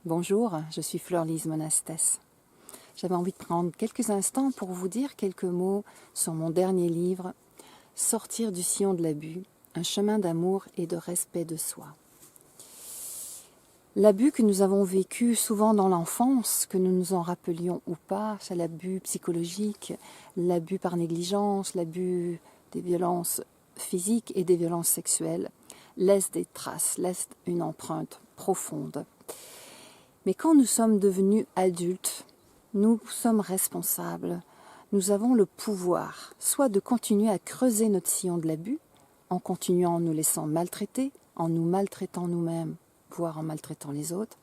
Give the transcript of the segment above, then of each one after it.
Bonjour, je suis Fleur-Lise Monastès. J'avais envie de prendre quelques instants pour vous dire quelques mots sur mon dernier livre, Sortir du sillon de l'abus, un chemin d'amour et de respect de soi. L'abus que nous avons vécu souvent dans l'enfance, que nous nous en rappelions ou pas, c'est l'abus psychologique, l'abus par négligence, l'abus des violences physiques et des violences sexuelles, laisse des traces, laisse une empreinte profonde. Mais quand nous sommes devenus adultes, nous sommes responsables. Nous avons le pouvoir, soit de continuer à creuser notre sillon de l'abus, en continuant en nous laissant maltraiter, en nous maltraitant nous-mêmes, voire en maltraitant les autres,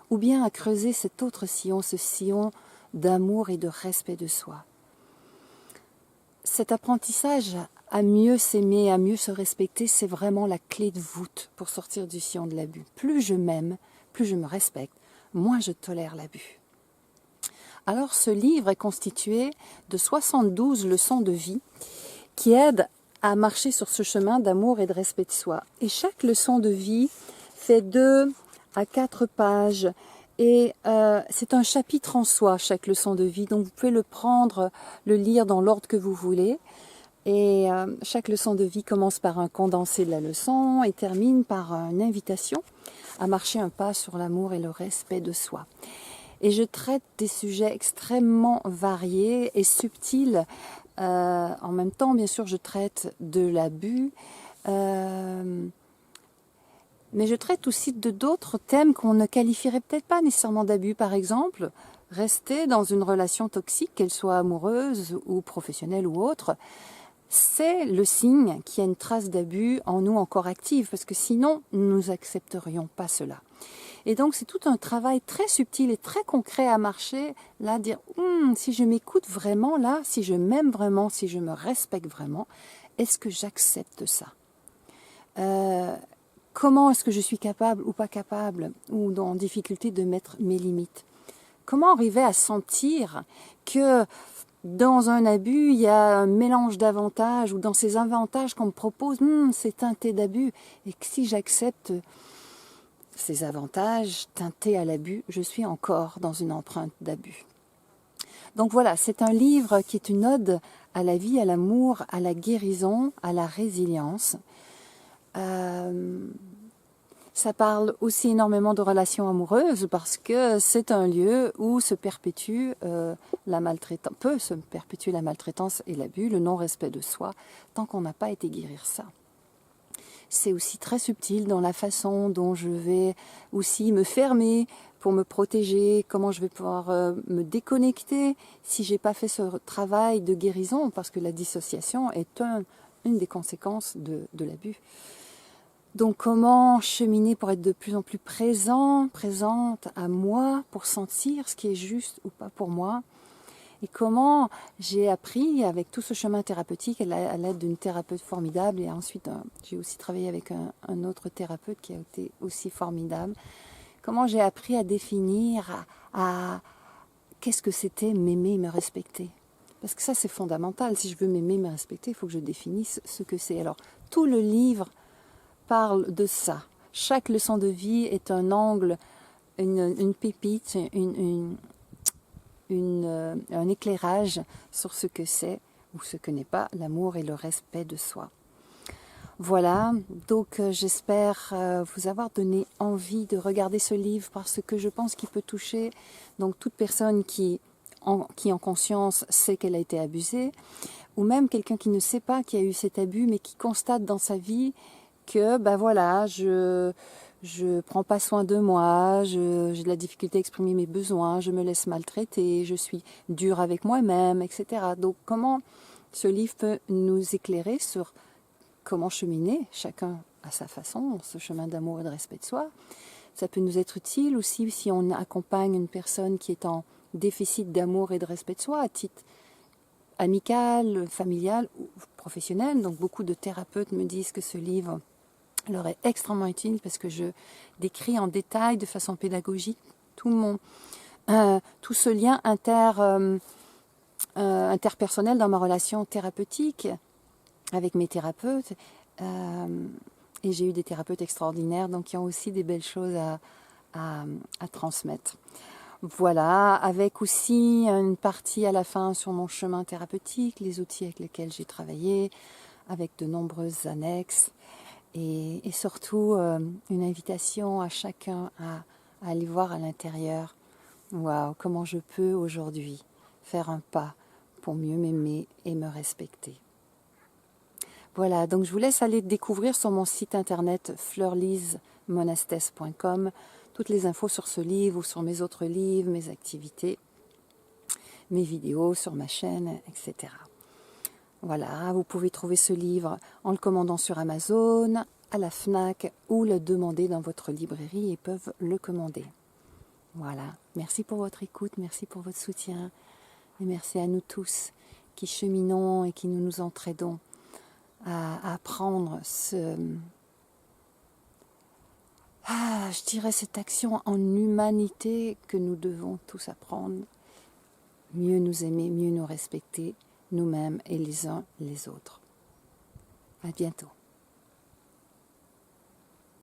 ou bien à creuser cet autre sillon, ce sillon d'amour et de respect de soi. Cet apprentissage à mieux s'aimer, à mieux se respecter, c'est vraiment la clé de voûte pour sortir du sillon de l'abus. Plus je m'aime, plus je me respecte, moins je tolère l'abus. Alors ce livre est constitué de 72 leçons de vie qui aident à marcher sur ce chemin d'amour et de respect de soi. Et chaque leçon de vie fait 2 à 4 pages et c'est un chapitre en soi, chaque leçon de vie. Donc vous pouvez le prendre, le lire dans l'ordre que vous voulez. Et chaque leçon de vie commence par un condensé de la leçon et termine par une invitation à marcher un pas sur l'amour et le respect de soi. Et je traite des sujets extrêmement variés et subtils. En même temps, bien sûr, je traite de l'abus, mais je traite aussi de d'autres thèmes qu'on ne qualifierait peut-être pas nécessairement d'abus. Par exemple, rester dans une relation toxique, qu'elle soit amoureuse ou professionnelle ou autre, c'est le signe qu'il y a une trace d'abus en nous encore active, parce que sinon, nous n'accepterions pas cela. Et donc, c'est tout un travail très subtil et très concret à marcher, là, dire, si je m'écoute vraiment, là, si je m'aime vraiment, si je me respecte vraiment, est-ce que j'accepte ça ? Comment est-ce que je suis capable ou pas capable, ou en difficulté de mettre mes limites ? Comment arriver à sentir que dans un abus, il y a un mélange d'avantages, ou dans ces avantages qu'on me propose, c'est teinté d'abus, et que si j'accepte ces avantages teintés à l'abus, je suis encore dans une empreinte d'abus. Donc voilà, c'est un livre qui est une ode à la vie, à l'amour, à la guérison, à la résilience. Ça parle aussi énormément de relations amoureuses parce que c'est un lieu où se perpétue la maltraitance, peut se perpétuer la maltraitance et l'abus, le non-respect de soi, tant qu'on n'a pas été guérir ça. C'est aussi très subtil dans la façon dont je vais aussi me fermer pour me protéger, comment je vais pouvoir me déconnecter si j'ai pas fait ce travail de guérison, parce que la dissociation est une des conséquences de l'abus. Donc comment cheminer pour être de plus en plus présente à moi, pour sentir ce qui est juste ou pas pour moi. Et comment j'ai appris avec tout ce chemin thérapeutique à l'aide d'une thérapeute formidable. Et ensuite, j'ai aussi travaillé avec un autre thérapeute qui a été aussi formidable. Comment j'ai appris à définir, à qu'est-ce que c'était m'aimer et me respecter. Parce que ça, c'est fondamental. Si je veux m'aimer et me respecter, il faut que je définisse ce que c'est. Alors, tout le livre parle de ça. Chaque leçon de vie est un angle, une pépite, un éclairage sur ce que c'est ou ce que n'est pas l'amour et le respect de soi. Voilà, donc j'espère vous avoir donné envie de regarder ce livre parce que je pense qu'il peut toucher donc toute personne qui en conscience sait qu'elle a été abusée, ou même quelqu'un qui ne sait pas qu'il y a eu cet abus mais qui constate dans sa vie que voilà, je prends pas soin de moi, j'ai de la difficulté à exprimer mes besoins, je me laisse maltraiter, je suis dure avec moi-même, etc. Donc comment ce livre peut nous éclairer sur comment cheminer, chacun à sa façon, ce chemin d'amour et de respect de soi. Ça peut nous être utile aussi si on accompagne une personne qui est en déficit d'amour et de respect de soi, à titre amical, familial ou professionnel. Donc beaucoup de thérapeutes me disent que ce livre leur est extrêmement utile parce que je décris en détail, de façon pédagogique, tout ce lien interpersonnel dans ma relation thérapeutique avec mes thérapeutes. Et j'ai eu des thérapeutes extraordinaires, donc qui ont aussi des belles choses à transmettre. Voilà, avec aussi une partie à la fin sur mon chemin thérapeutique, les outils avec lesquels j'ai travaillé, avec de nombreuses annexes, et surtout une invitation à chacun à aller voir à l'intérieur. Waouh, comment je peux aujourd'hui faire un pas pour mieux m'aimer et me respecter. Voilà, donc je vous laisse aller découvrir sur mon site internet fleurlisemonastes.com toutes les infos sur ce livre ou sur mes autres livres, mes activités, mes vidéos sur ma chaîne, etc. Voilà, vous pouvez trouver ce livre en le commandant sur Amazon, à la FNAC ou le demander dans votre librairie et peuvent le commander. Voilà, merci pour votre écoute, merci pour votre soutien et merci à nous tous qui cheminons et qui nous entraidons à apprendre je dirais cette action en humanité que nous devons tous apprendre. Mieux nous aimer, mieux nous respecter, nous-mêmes et les uns les autres. À bientôt.